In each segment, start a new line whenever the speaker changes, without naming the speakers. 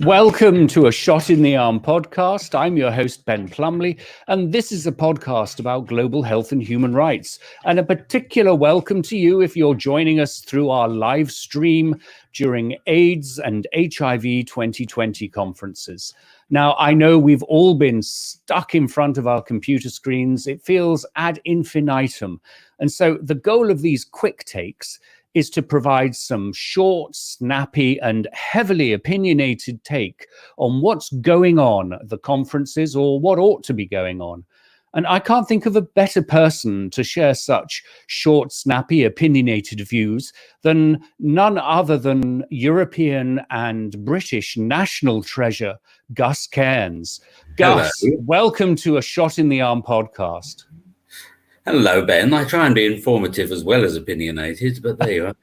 Welcome to a Shot in the Arm podcast. I'm your host, Ben Plumley, and this is a podcast about global health and human rights. And a particular welcome to you if you're joining us through our live stream during AIDS and HIV 2020 conferences. Now, I know we've all been stuck in front of our computer screens. It feels ad infinitum. And so the goal of these quick takes is to provide some short, snappy, and heavily opinionated take on what's going on at the conferences or what ought to be going on. And I can't think of a better person to share such short, snappy, opinionated views than none other than European and British national treasure, Gus Cairns. Gus,
Hello.
Welcome to a Shot in the Arm podcast.
Hello, Ben. I try and be informative as well as opinionated, but there you are.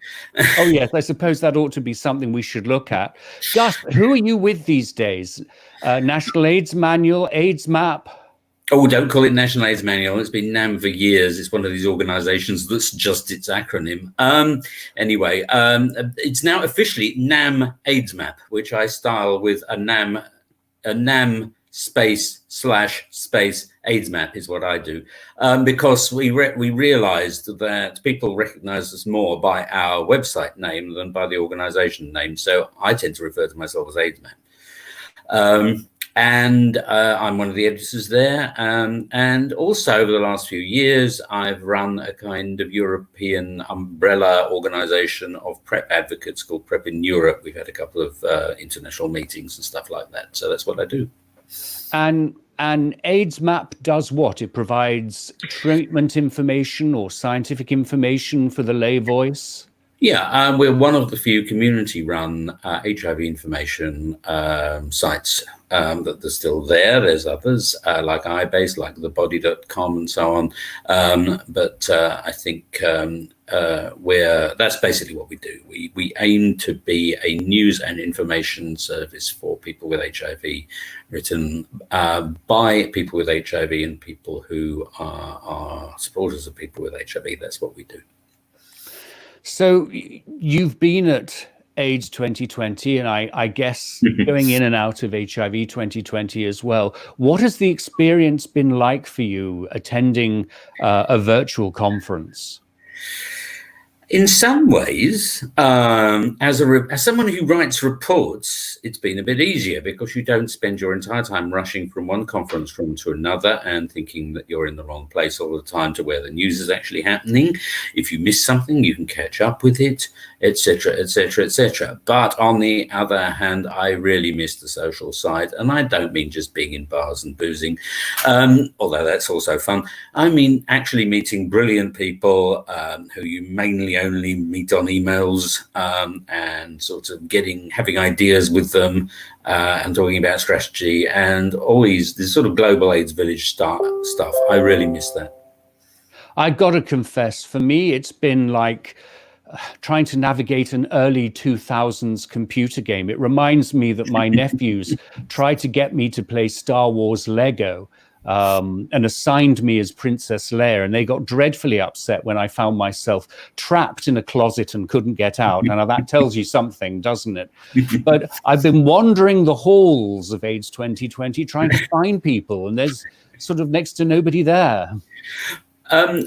Oh, yes, I suppose that ought to be something we should look at. Gus, who are you with these days? National AIDS Manual, AIDS Map?
Oh, don't call it National AIDS Manual. It's been NAM for years. It's one of these organizations that's just its acronym. Anyway, it's now officially NAM AIDS Map, which I style with a NAM space AIDS map is what I do, because we realized that people recognize us more by our website name than by the organization name. So I tend to refer to myself as AIDS map. And I'm one of the editors there. And also over the last few years, I've run a kind of European umbrella organization of PrEP advocates called PrEP in Europe. We've had a couple of international meetings and stuff like that. So that's what I do.
And AIDS Map does what? It provides treatment information or scientific information for the lay voice?
Yeah, we're one of the few community-run HIV information sites that are still there. There's others like iBase, like thebody.com and so on. But I think that's basically what we do. We aim to be a news and information service for people with HIV, written by people with HIV and people who are supporters of people with HIV. That's what we do.
So you've been at AIDS 2020 and I guess going in and out of HIV 2020 as well. What has the experience been like for you attending a virtual conference?
In some ways, as someone who writes reports, it's been a bit easier because you don't spend your entire time rushing from one conference room to another and thinking that you're in the wrong place all the time to where the news is actually happening. If you miss something, you can catch up with it, etc., etc., etc. But on the other hand, I really miss the social side. And I don't mean just being in bars and boozing, although that's also fun. I mean actually meeting brilliant people who you mainly only meet on emails, and sort of having ideas with them and talking about strategy and always this sort of global AIDS village stuff. I really miss that.
I got to confess, for me, it's been like trying to navigate an early 2000s computer game. It reminds me that my nephews tried to get me to play Star Wars Lego and assigned me as Princess Leia, and they got dreadfully upset when I found myself trapped in a closet and couldn't get out. And that tells you something, doesn't it? But I've been wandering the halls of AIDS 2020 trying to find people, and there's sort of next to nobody there.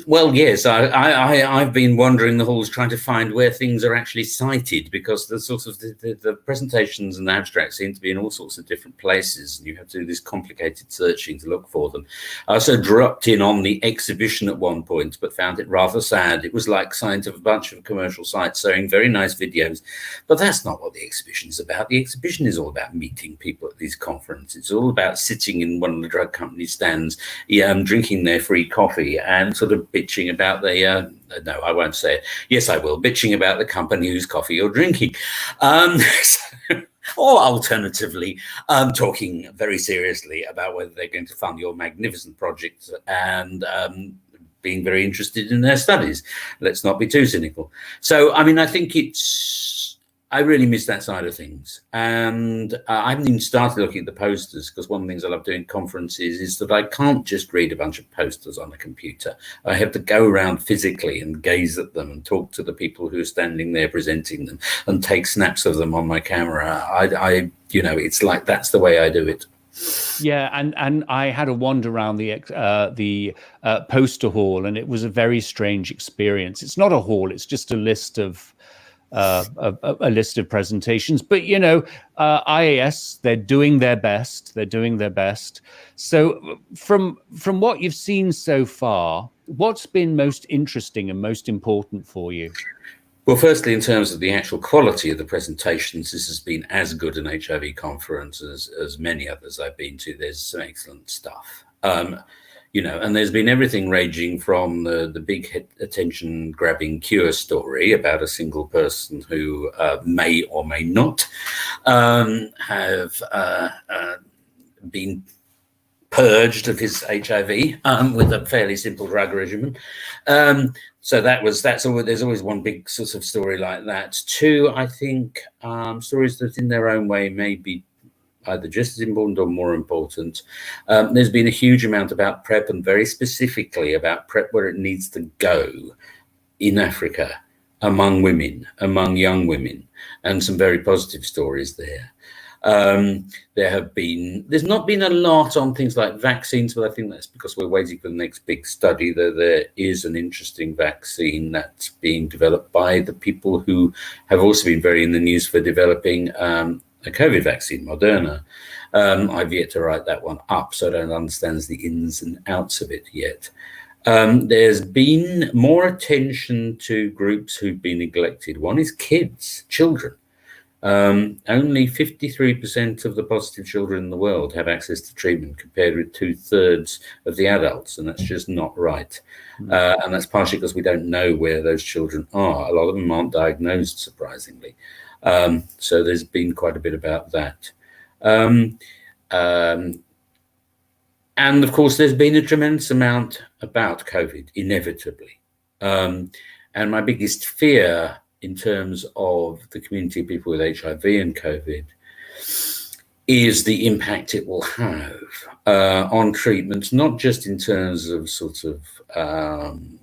Well, yes, I've been wandering the halls trying to find where things are actually cited, because the sort of the presentations and the abstracts seem to be in all sorts of different places, and you have to do this complicated searching to look for them. I also dropped in on the exhibition at one point, but found it rather sad. It was like signs of a bunch of commercial sites showing very nice videos, but that's not what the exhibition is about. The exhibition is all about meeting people at these conferences. It's all about sitting in one of the drug company stands, drinking their free coffee and sort of bitching about no, I won't say it. Yes, I will. Bitching about the company whose coffee you're drinking. Or alternatively, talking very seriously about whether they're going to fund your magnificent projects and being very interested in their studies. Let's not be too cynical. So, I mean, I think it's I really miss that side of things. And I haven't even started looking at the posters, because one of the things I love doing at conferences is that I can't just read a bunch of posters on a computer. I have to go around physically and gaze at them and talk to the people who are standing there presenting them and take snaps of them on my camera. It's like, that's the way I do it.
Yeah, and I had a wander around the poster hall, and it was a very strange experience. It's not a hall; it's just a list of presentations. But IAS, they're doing their best. They're doing their best. So, from what you've seen so far, what's been most interesting and most important for you?
Well, firstly, in terms of the actual quality of the presentations, this has been as good an HIV conference as many others I've been to. There's some excellent stuff, and there's been everything ranging from the big attention-grabbing cure story about a single person who may or may not have been purged of his HIV with a fairly simple drug regimen. So there's always one big sort of story like that. Two, I think, stories that in their own way may be either just as important or more important. There's been a huge amount about PrEP, and very specifically about PrEP where it needs to go in Africa, among women, among young women, and some very positive stories there. There's not been a lot on things like vaccines, but I think that's because we're waiting for the next big study. There is an interesting vaccine that's being developed by the people who have also been very in the news for developing a COVID vaccine, Moderna. I've yet to write that one up, so I don't understand the ins and outs of it yet. There's been more attention to groups who've been neglected. One is children. Only 53% of the positive children in the world have access to treatment, compared with 2/3 of the adults, and that's just not right. And that's partially because we don't know where those children are. A lot of them aren't diagnosed, surprisingly. So there's been quite a bit about that. And of course, there's been a tremendous amount about COVID, inevitably. And my biggest fear in terms of the community of people with HIV and COVID is the impact it will have on treatment, not just in terms of sort of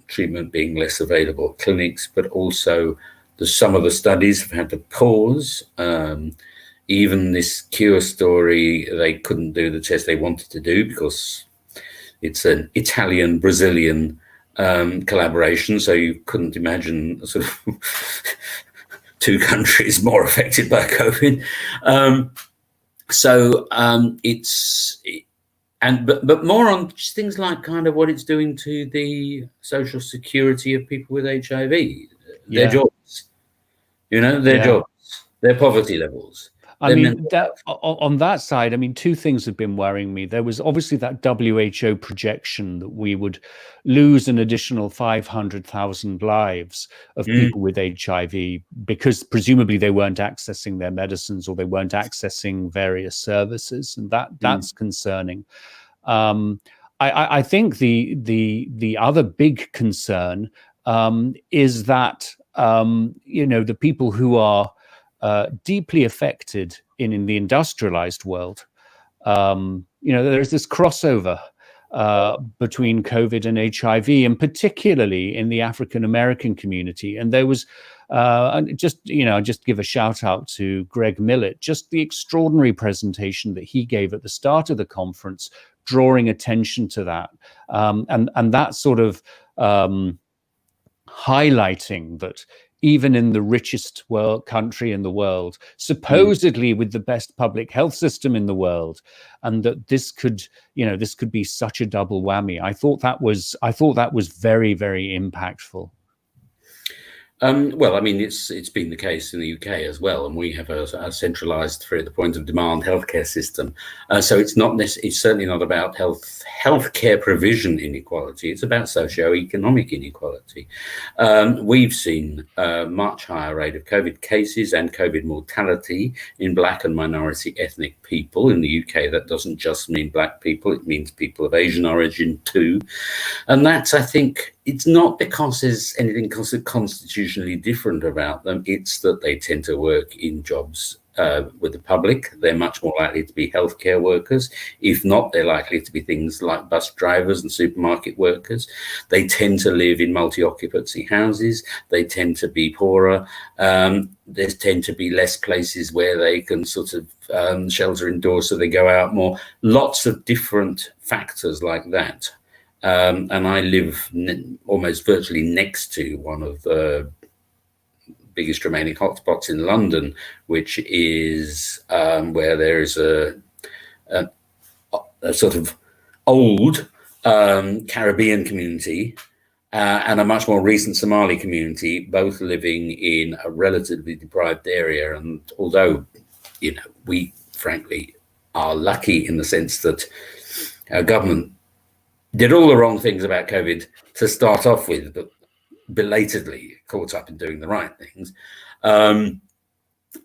treatment being less available at clinics, but also some of the studies have had to pause. Even this cure story, they couldn't do the test they wanted to do because it's an Italian-Brazilian collaboration, so you couldn't imagine sort of two countries more affected by COVID. But more on just things like kind of what it's doing to the social security of people with HIV, their jobs, their jobs, their poverty levels.
I mean, on that side, I mean, two things have been worrying me. There was obviously that WHO projection that we would lose an additional 500,000 lives of people with HIV because presumably they weren't accessing their medicines or they weren't accessing various services, and that's concerning. I think the other big concern is that the people who are deeply affected in the industrialized world. There's this crossover between COVID and HIV, and particularly in the African American community. And there was just give a shout out to Greg Millett, just the extraordinary presentation that he gave at the start of the conference, drawing attention to that, and that sort of highlighting that even in the richest country in the world, supposedly with the best public health system in the world, and that this could be such a double whammy. I thought that was very, very impactful.
Well, I mean, it's been the case in the UK as well, and we have a centralised, through the point of demand, healthcare system. So it's certainly not about healthcare provision inequality. It's about socio-economic inequality. We've seen a much higher rate of COVID cases and COVID mortality in Black and minority ethnic people in the UK. That doesn't just mean Black people; it means people of Asian origin too, and that's, I think, it's not because there's anything constitutionally different about them. It's that they tend to work in jobs with the public. They're much more likely to be healthcare workers. If not, they're likely to be things like bus drivers and supermarket workers. They tend to live in multi-occupancy houses. They tend to be poorer. There tend to be less places where they can sort of shelter indoors, so they go out more. Lots of different factors like that. And I live almost virtually next to one of the biggest remaining hotspots in London, which is where there is a sort of old Caribbean community and a much more recent Somali community, both living in a relatively deprived area. And although, you know, we frankly are lucky in the sense that our government did all the wrong things about COVID to start off with, but belatedly caught up in doing the right things.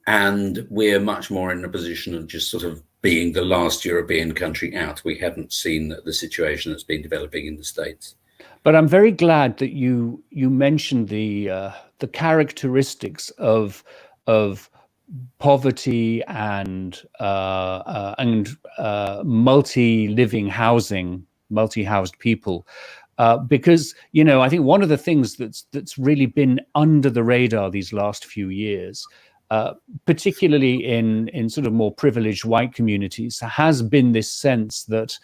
And we're much more in a position of just sort of being the last European country out. We haven't seen the situation that's been developing in the States.
But I'm very glad that you mentioned the characteristics of poverty and multi-living housing, multi-housed people. Because, you know, I think one of the things that's really been under the radar these last few years, particularly in sort of more privileged white communities, has been this sense that,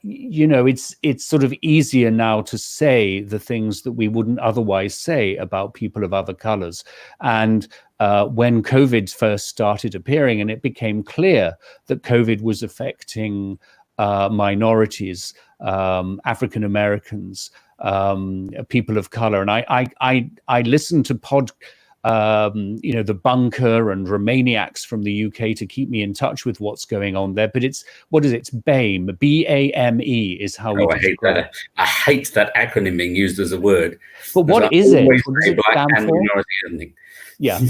you know, it's sort of easier now to say the things that we wouldn't otherwise say about people of other colors. And when COVID first started appearing and it became clear that COVID was affecting minorities, African Americans, people of color, and I listened to you know, The Bunker and Romaniacs from the UK to keep me in touch with what's going on there. But it's, what is it? It's BAME, B-A-M-E is how we describe it.
I hate that acronym being used as a word.
But what is it? What does it
Black
stand
and
for?
minority ethnic.
Yeah.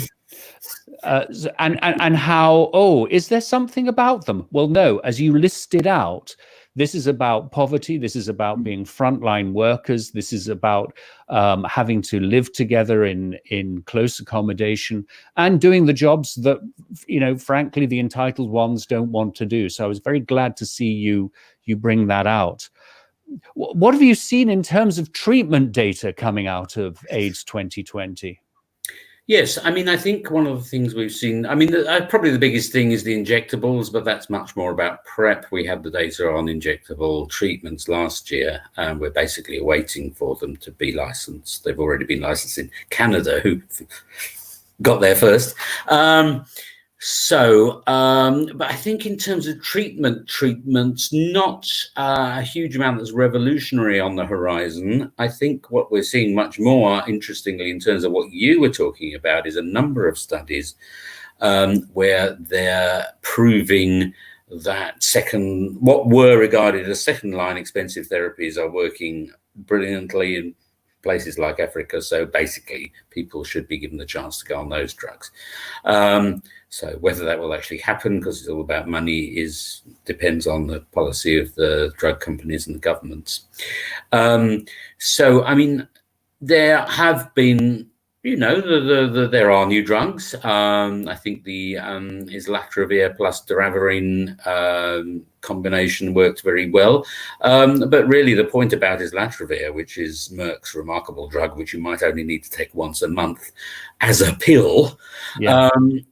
And how, oh, is there something about them? Well, no, as you listed out, this is about poverty. This is about being frontline workers. This is about having to live together in close accommodation and doing the jobs that, you know, frankly, the entitled ones don't want to do. So I was very glad to see you bring that out. What have you seen in terms of treatment data coming out of AIDS 2020?
Yes, I mean, I think one of the things we've seen, I mean, probably the biggest thing is the injectables, but that's much more about PrEP. We had the data on injectable treatments last year, and we're basically waiting for them to be licensed. They've already been licensed in Canada, who got there first. But I think in terms of treatments, not a huge amount that's revolutionary on the horizon. I think what we're seeing much more, interestingly, in terms of what you were talking about, is a number of studies where they're proving that what were regarded as second-line expensive therapies are working brilliantly in places like Africa. So basically, people should be given the chance to go on those drugs. So whether that will actually happen, because it's all about money, depends on the policy of the drug companies and the governments. So, I mean, there have been, you know, there are new drugs. I think the islatravir plus doravirine combination worked very well. But really the point about islatravir, which is Merck's remarkable drug, which you might only need to take once a month as a pill,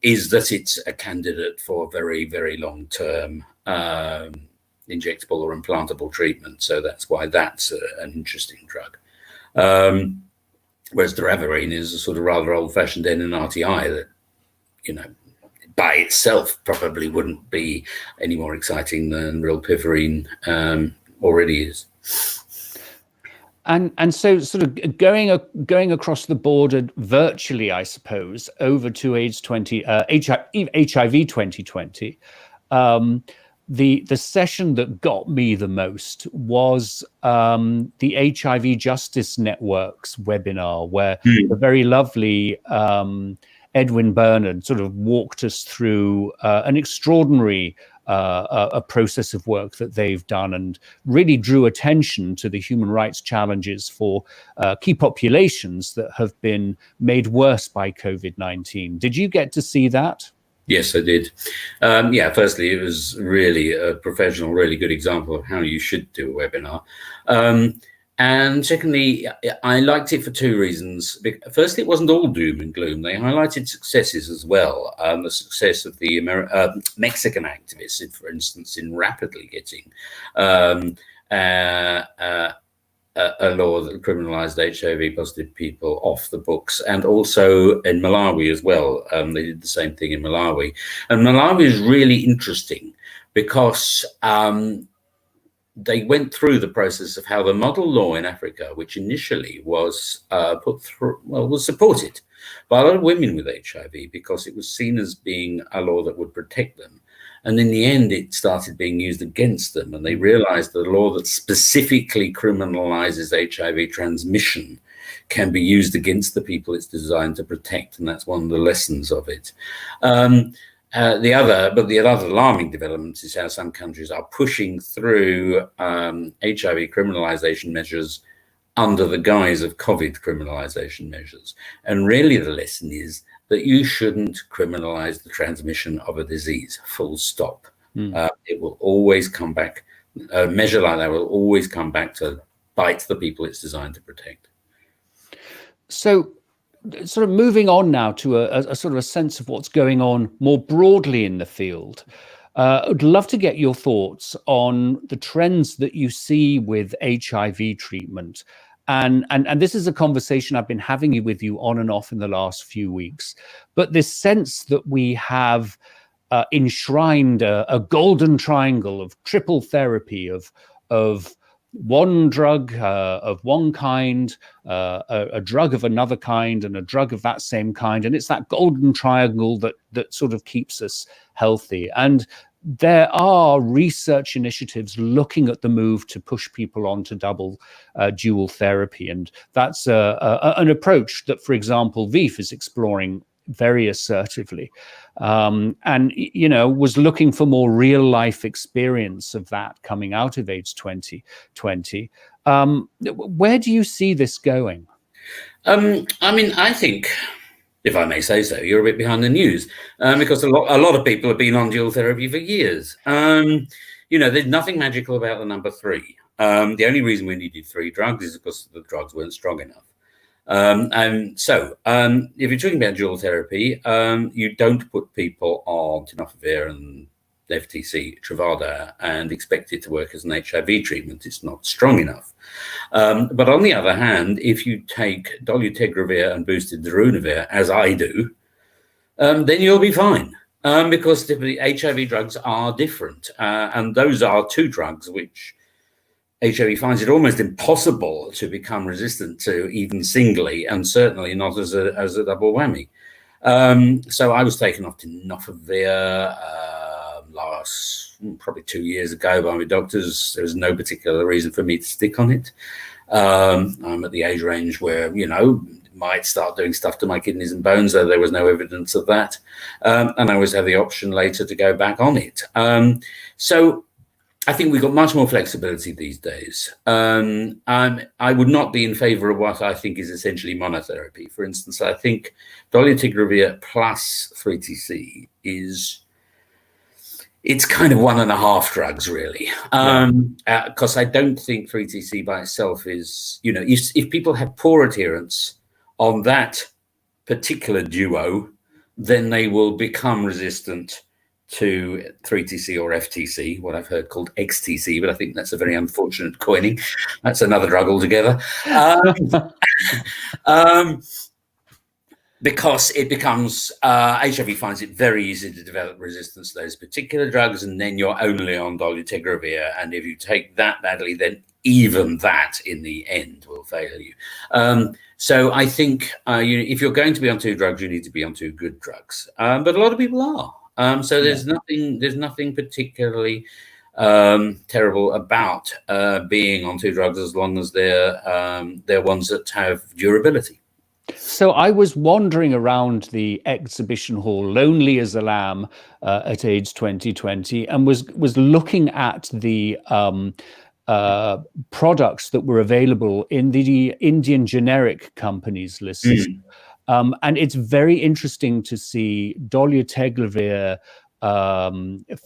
is that it's a candidate for very, very long-term injectable or implantable treatment. So that's why that's an interesting drug. Whereas doravirine is a sort of rather old-fashioned NNRTI that, you know, by itself probably wouldn't be any more exciting than rilpivirine already is.
And so sort of going across the border virtually, I suppose, over to HIV 2020, the session that got me the most was the HIV Justice Network's webinar, where the very lovely Edwin Bernard sort of walked us through an extraordinary a process of work that they've done, and really drew attention to the human rights challenges for key populations that have been made worse by COVID-19. Did you get to see that?
Yes, I did. Firstly, it was really a professional, really good example of how you should do a webinar. And secondly, I liked it for two reasons. Firstly, it wasn't all doom and gloom. They highlighted successes as well. The success of the Mexican activists, for instance, in rapidly getting a law that criminalized HIV positive people off the books, and also in Malawi as well. They did the same thing in Malawi. And Malawi is really interesting because they went through the process of how the model law in Africa, which initially was was supported by a lot of women with HIV because it was seen as being a law that would protect them. And in the end, it started being used against them. And they realized that a law that specifically criminalizes HIV transmission can be used against the people it's designed to protect. And that's one of the lessons of it. The other alarming development is how some countries are pushing through HIV criminalization measures under the guise of COVID criminalization measures. And really the lesson is that you shouldn't criminalize the transmission of a disease, full stop. It will always come back, a measure like that will always come back to bite the people it's designed to protect.
So sort of moving on now to a sort of a sense of what's going on more broadly in the field. I'd love to get your thoughts on the trends that you see with HIV treatment. And this is a conversation I've been having with you on and off in the last few weeks. But this sense that we have enshrined a golden triangle of triple therapy of one drug of one kind, a drug of another kind, and a drug of that same kind. And it's that golden triangle that sort of keeps us healthy. And there are research initiatives looking at the move to push people on to dual therapy. And that's an approach that, for example, VIF is exploring very assertively, and was looking for more real life experience of that coming out of AIDS 2020. Where do you see this going?
I think, if I may say so, you're a bit behind the news, because a lot of people have been on dual therapy for years. There's nothing magical about the number 3. The only reason we needed 3 drugs is because the drugs weren't strong enough. If you're talking about dual therapy, you don't put people on tenofovir and FTC, Truvada, and expect it to work as an HIV treatment. It's not strong enough. But on the other hand, if you take dolutegravir and boosted darunavir, as I do, then you'll be fine, because the HIV drugs are different. And those are 2 drugs which HIV finds it almost impossible to become resistant to, even singly, and certainly not as a double whammy. So I was taken off tenofovir probably 2 years ago by my doctors. There was no particular reason for me to stick on it. I'm at the age range where, might start doing stuff to my kidneys and bones, though there was no evidence of that. And I always have the option later to go back on it. So I think we've got much more flexibility these days. I would not be in favor of what I think is essentially monotherapy. For instance, I think dolutegravir plus 3TC it's kind of 1.5 drugs, really. Because I don't think 3TC by itself is, if people have poor adherence on that particular duo, then they will become resistant to 3TC or FTC, what I've heard called XTC, but I think that's a very unfortunate coining. That's another drug altogether. Because it becomes, HIV finds it very easy to develop resistance to those particular drugs, and then you're only on dolutegravir. And if you take that badly, then even that in the end will fail you. So I think if you're going to be on 2 drugs, you need to be on 2 good drugs. But a lot of people are. So there's nothing particularly terrible about being on 2 drugs, as long as they're ones that have durability.
So I was wandering around the exhibition hall, lonely as a lamb, at AIDS 2020, and was looking at the products that were available in the Indian generic companies lists. And it's very interesting to see dolutegravir,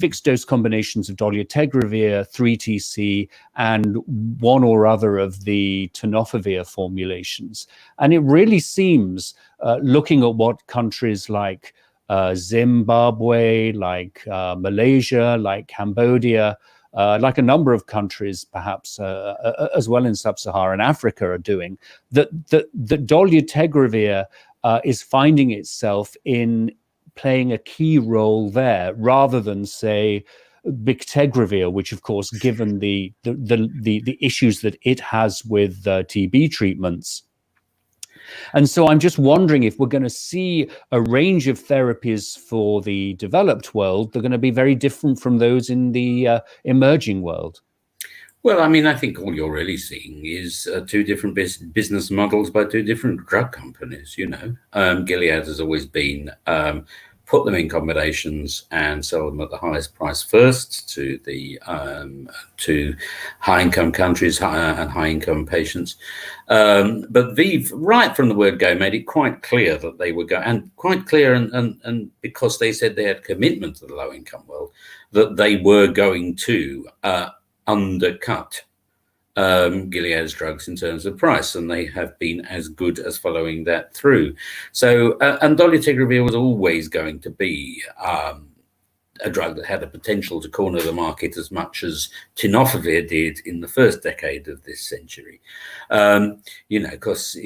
fixed dose combinations of dolutegravir, 3TC, and one or other of the tenofovir formulations. And it really seems, looking at what countries like Zimbabwe, like Malaysia, like Cambodia, like a number of countries, perhaps as well in sub-Saharan Africa, are doing, that dolutegravir is finding itself in playing a key role there, rather than, say, bictegravir, which, of course, given the issues that it has with TB treatments. And so I'm just wondering if we're going to see a range of therapies for the developed world that are going to be very different from those in the emerging world.
Well, I mean, I think all you're really seeing is two different business models by two different drug companies. Gilead has always been put them in combinations and sell them at the highest price first to the to high-income countries and high-income patients. But ViiV, right from the word go, made it quite clear that they were going, and quite clear, and because they said they had commitment to the low-income world, that they were going to undercut Gilead's drugs in terms of price, and they have been as good as following that through. So, and dolutegravir was always going to be a drug that had the potential to corner the market as much as tenofovir did in the first decade of this century. Because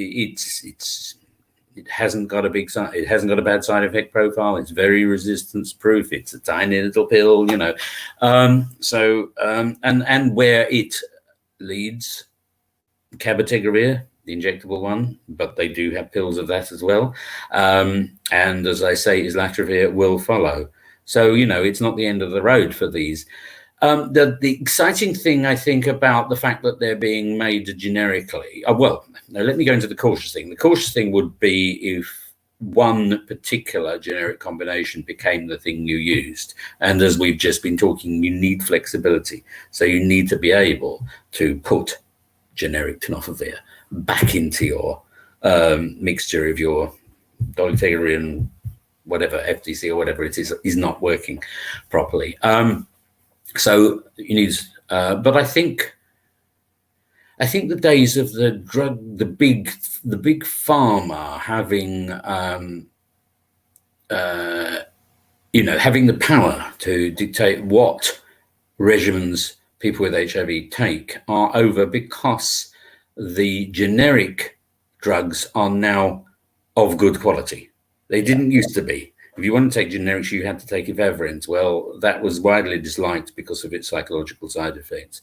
it hasn't got a bad side effect profile. It's very resistance proof. It's a tiny little pill, and where it leads, cabotegravir, the injectable one, but they do have pills of that as well. And as I say, islatravir will follow. So, it's not the end of the road for these. The exciting thing, I think, about the fact that they're being made generically, now let me go into the cautious thing. The cautious thing would be if one particular generic combination became the thing you used. And as we've just been talking, you need flexibility. So you need to be able to put generic tenofovir back into your mixture of your dolutegravir and whatever, FTC or whatever it is not working properly. So you need, but I think the days of the big pharma having, having the power to dictate what regimens people with HIV take are over, because the generic drugs are now of good quality. They didn't used to be. If you want to take generics, you had to take efavirenz. Well, that was widely disliked because of its psychological side effects.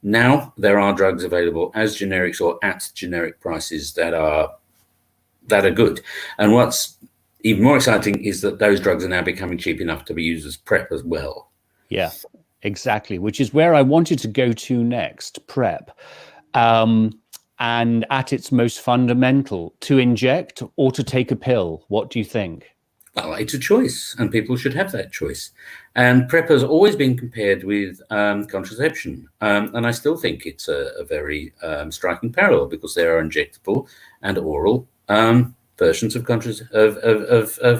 Now there are drugs available as generics or at generic prices that are good. And what's even more exciting is that those drugs are now becoming cheap enough to be used as PrEP as well.
Yeah, exactly, which is where I wanted to go to next, PrEP. And at its most fundamental, to inject or to take a pill, what do you think?
Well, it's a choice, and people should have that choice. And PrEP has always been compared with contraception. And I still think it's a very striking parallel, because there are injectable and oral versions of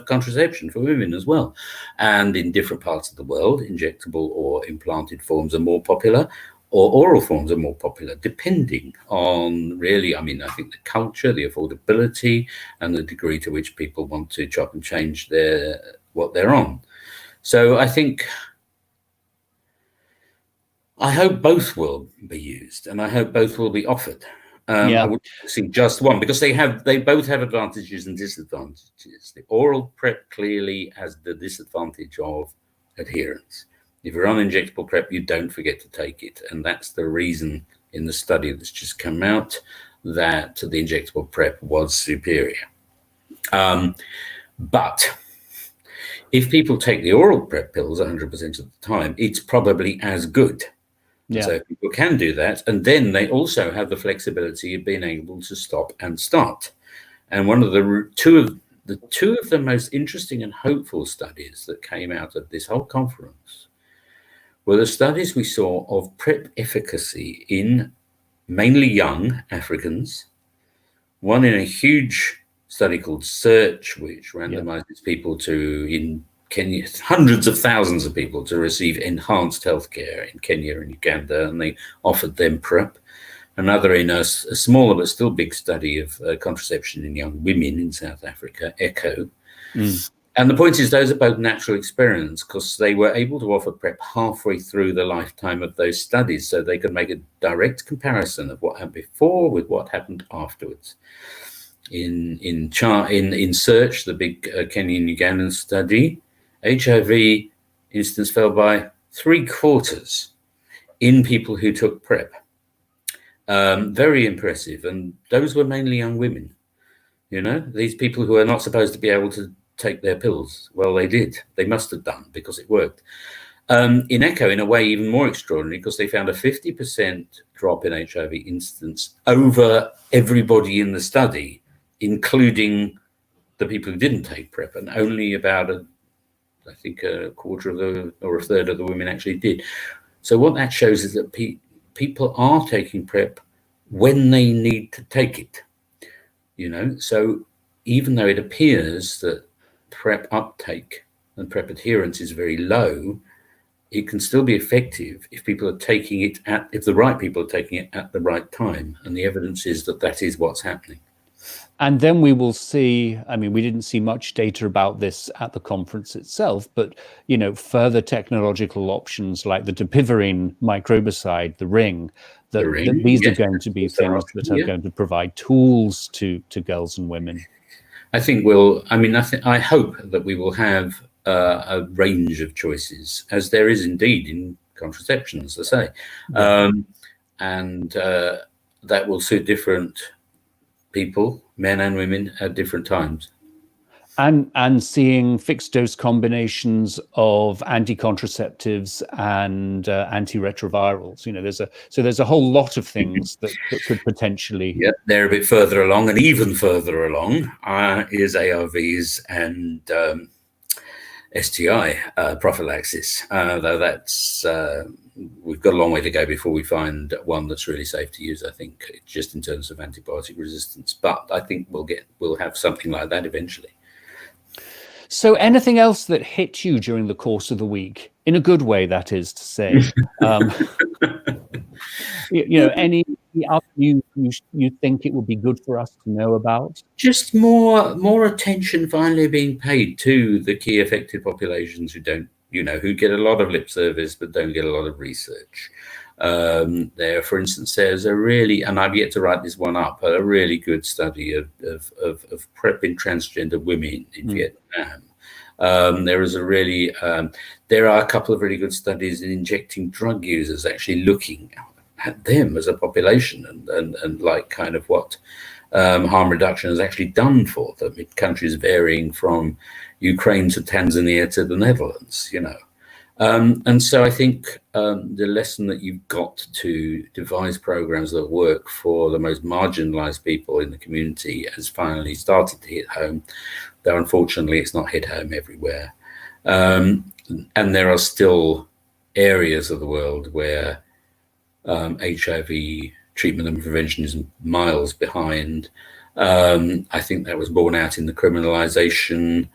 contraception for women as well. And in different parts of the world, injectable or implanted forms are more popular, or oral forms are more popular, depending on really, I think the culture, the affordability, and the degree to which people want to chop and change what they're on. So I hope both will be used, and I hope both will be offered. I would see just one, because they both have advantages and disadvantages. The oral PrEP clearly has the disadvantage of adherence. If you're on injectable PrEP, you don't forget to take it. And that's the reason in the study that's just come out that the injectable PrEP was superior. But if people take the oral PrEP pills 100% of the time, it's probably as good. Yeah. So people can do that. And then they also have the flexibility of being able to stop and start. And one of the two of the most interesting and hopeful studies that came out of this whole conference were the studies we saw of PrEP efficacy in mainly young Africans, one in a huge study called SEARCH, which randomizes people to, in Kenya, hundreds of thousands of people to receive enhanced healthcare in Kenya and Uganda, and they offered them PrEP. Another in a smaller but still big study of contraception in young women in South Africa, ECHO. And the point is, those are both natural experiments because they were able to offer PrEP halfway through the lifetime of those studies, so they could make a direct comparison of what happened before with what happened afterwards. In SEARCH, the big Kenyan-Ugandan study, HIV incidence fell by 3/4 in people who took PrEP. Very impressive, and those were mainly young women. You know, these people who are not supposed to be able to take their pills. Well, they did. They must have done because it worked. In ECHO, in a way, even more extraordinary because they found a 50% drop in HIV incidence over everybody in the study, including the people who didn't take PrEP, and only about I think a quarter of or a third of the women actually did. So what that shows is that people are taking PrEP when they need to take it. You know, so even though it appears that PrEP uptake and PrEP adherence is very low, it can still be effective if people are taking it if the right people are taking it at the right time. And the evidence is that that is what's happening.
And then we will see, I mean, we didn't see much data about this at the conference itself, but, you know, further technological options like the dapivirine microbicide, the ring, that these are going to be things that are going to provide tools to girls and women.
I think I hope that we will have a range of choices, as there is indeed in contraception, as I say, and that will suit different people, men and women, at different times.
And seeing fixed dose combinations of anti-contraceptives and antiretrovirals. You know, there's a whole lot of things that could potentially.
Yeah, they're a bit further along, and even further along is ARVs and STI prophylaxis. Though that's we've got a long way to go before we find one that's really safe to use. I think just in terms of antibiotic resistance, but I think we'll have something like that eventually.
So anything else that hit you during the course of the week, in a good way, that is to say, you know, any other you think it would be good for us to know about?
Just more attention finally being paid to the key affected populations who don't, you know, who get a lot of lip service but don't get a lot of research. There, for instance, there's a really, and I've yet to write this one up, a really good study of PrEP in transgender women in Vietnam. There is there are a couple of really good studies in injecting drug users, actually looking at them as a population and like kind of what harm reduction has actually done for them in countries varying from Ukraine to Tanzania to the Netherlands, you know. And so I think the lesson that you've got to devise programs that work for the most marginalized people in the community has finally started to hit home, though unfortunately it's not hit home everywhere. And there are still areas of the world where HIV treatment and prevention is miles behind. I think that was borne out in the criminalization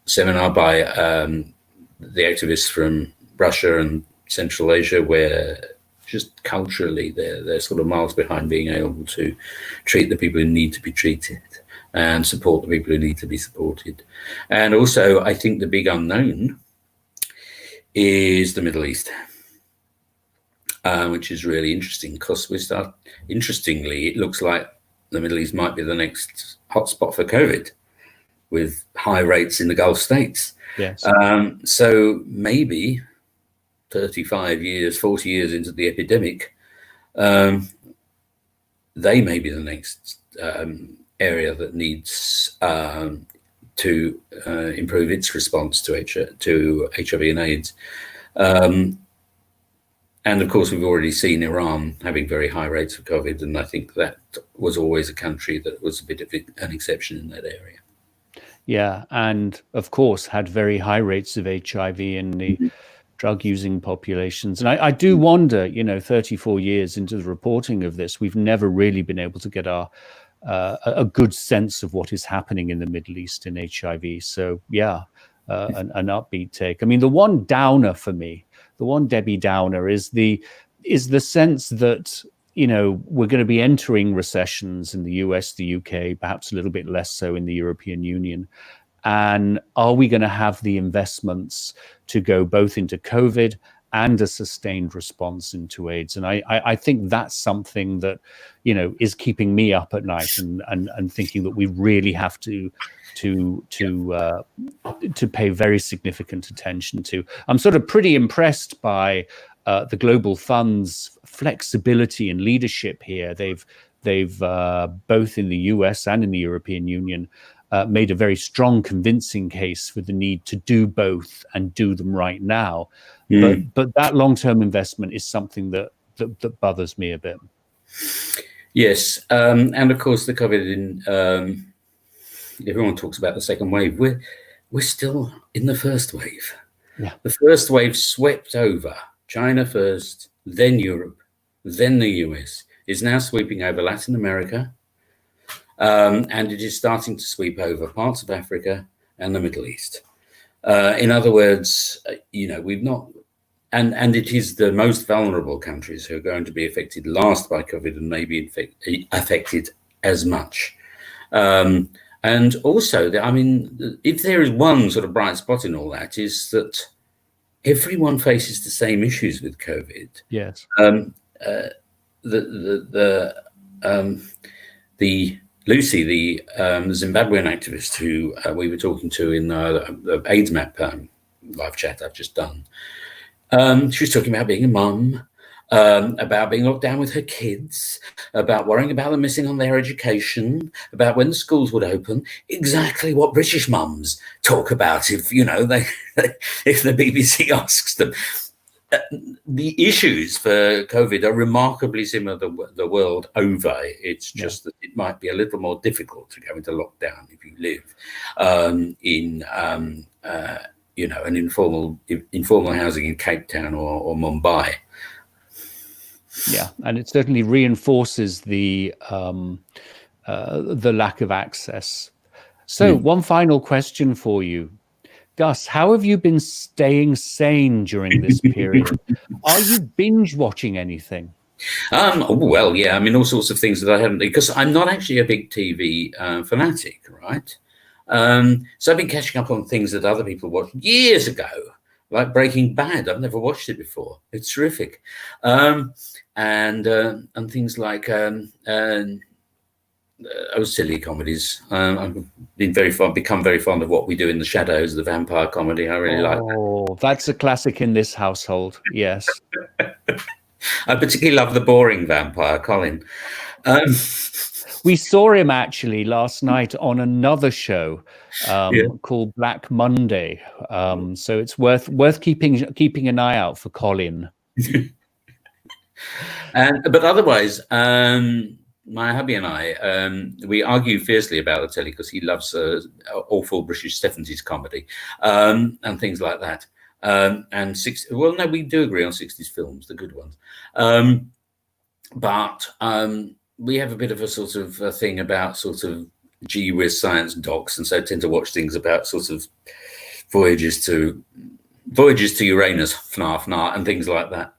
seminar by the activists from Russia and Central Asia, where just culturally they're sort of miles behind being able to treat the people who need to be treated and support the people who need to be supported. And also, I think the big unknown is the Middle East, which is really interesting because interestingly, it looks like the Middle East might be the next hotspot for COVID, with high rates in the Gulf states.
Yes.
So maybe 35 years, 40 years into the epidemic, they may be the next area that needs to improve its response to HIV and AIDS. And of course, we've already seen Iran having very high rates of COVID, and I think that was always a country that was a bit of an exception in that area.
Yeah, and of course had very high rates of HIV in the drug-using populations. And I do wonder, 34 years into the reporting of this, we've never really been able to get a good sense of what is happening in the Middle East in HIV. So yeah, an upbeat take. I mean, the one downer for me, the one Debbie Downer is the sense that we're going to be entering recessions in the US, the UK, perhaps a little bit less so in the European Union. And are we going to have the investments to go both into COVID and a sustained response into AIDS? And I think that's something that, is keeping me up at night and thinking that we really have to pay very significant attention to. I'm sort of pretty impressed by the Global Fund's flexibility and leadership here. They've both in the US and in the European Union made a very strong, convincing case for the need to do both and do them right now. But that long-term investment is something that bothers me a bit.
Yes, and of course the COVID everyone talks about the second wave. We're still in the first wave.
Yeah,
the first wave swept over China first, then Europe, then the US. Is now sweeping over Latin America. And it is starting to sweep over parts of Africa and the Middle East. In other words, we've not, and it is the most vulnerable countries who are going to be affected last by COVID and maybe affected as much. And also, if there is one sort of bright spot in all that, is that everyone faces the same issues with COVID.
Yes.
The Lucy, the Zimbabwean activist who we were talking to in the AIDS map live chat I've just done, she was talking about being a mum, about being locked down with her kids, about worrying about them missing on their education, about when the schools would open. Exactly what British mums talk about if if the BBC asks them. The issues for COVID are remarkably similar the world over. It's just that it might be a little more difficult to go into lockdown if you live in an informal housing in Cape Town or Mumbai.
Yeah, and it certainly reinforces the lack of access. So, one final question for you. Gus, how have you been staying sane during this period? Are you binge watching anything?
Well, yeah, all sorts of things that I haven't, because I'm not actually a big TV fanatic, right? So I've been catching up on things that other people watched years ago, like Breaking Bad. I've never watched it before. It's terrific. And things like silly comedies. I've been become very fond of What We Do in the Shadows, the vampire comedy. I really like that.
Oh, that's a classic in this household. Yes.
I particularly love the boring vampire, Colin.
We saw him actually last night on another show called Black Monday. So it's worth keeping an eye out for Colin.
But otherwise, my hubby and I, we argue fiercely about the telly because he loves awful British 70s comedy and things like that. We do agree on 60s films, the good ones. But we have a bit of a sort of a thing about sort of gee whiz science docs, and so tend to watch things about sort of voyages to Uranus, fnar, and things like that.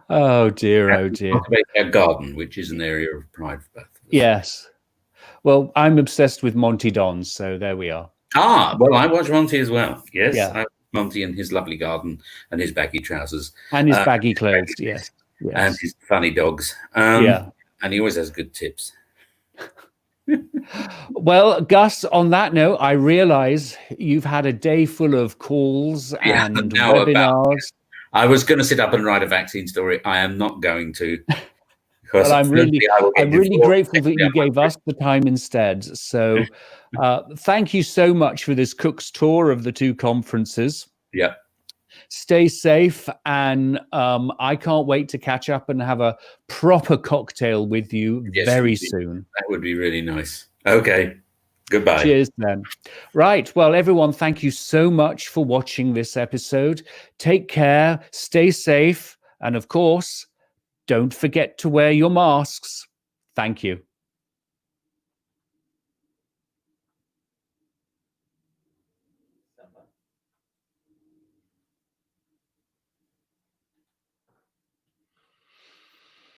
Oh dear, oh dear.
A garden, which is an area of pride for both of us.
Yes. Well, I'm obsessed with Monty Dons, so there we are.
Well, I watch Monty as well. Yes,
yeah.
I watch Monty and his lovely garden and his baggy trousers.
And his baggy clothes, yes.
And his funny dogs.
And
he always has good tips.
Well, Gus, on that note, I realize you've had a day full of calls and webinars.
I was going to sit up and write a vaccine story. I am not going to.
Well, I'm really grateful that you gave us the time instead. So thank you so much for this Cook's tour of the two conferences.
Yeah.
Stay safe, and I can't wait to catch up and have a proper cocktail with you very soon.
That would be really nice. Okay. Goodbye.
Cheers, then. Right. Well, everyone, thank you so much for watching this episode. Take care, stay safe, and of course, don't forget to wear your masks. Thank you.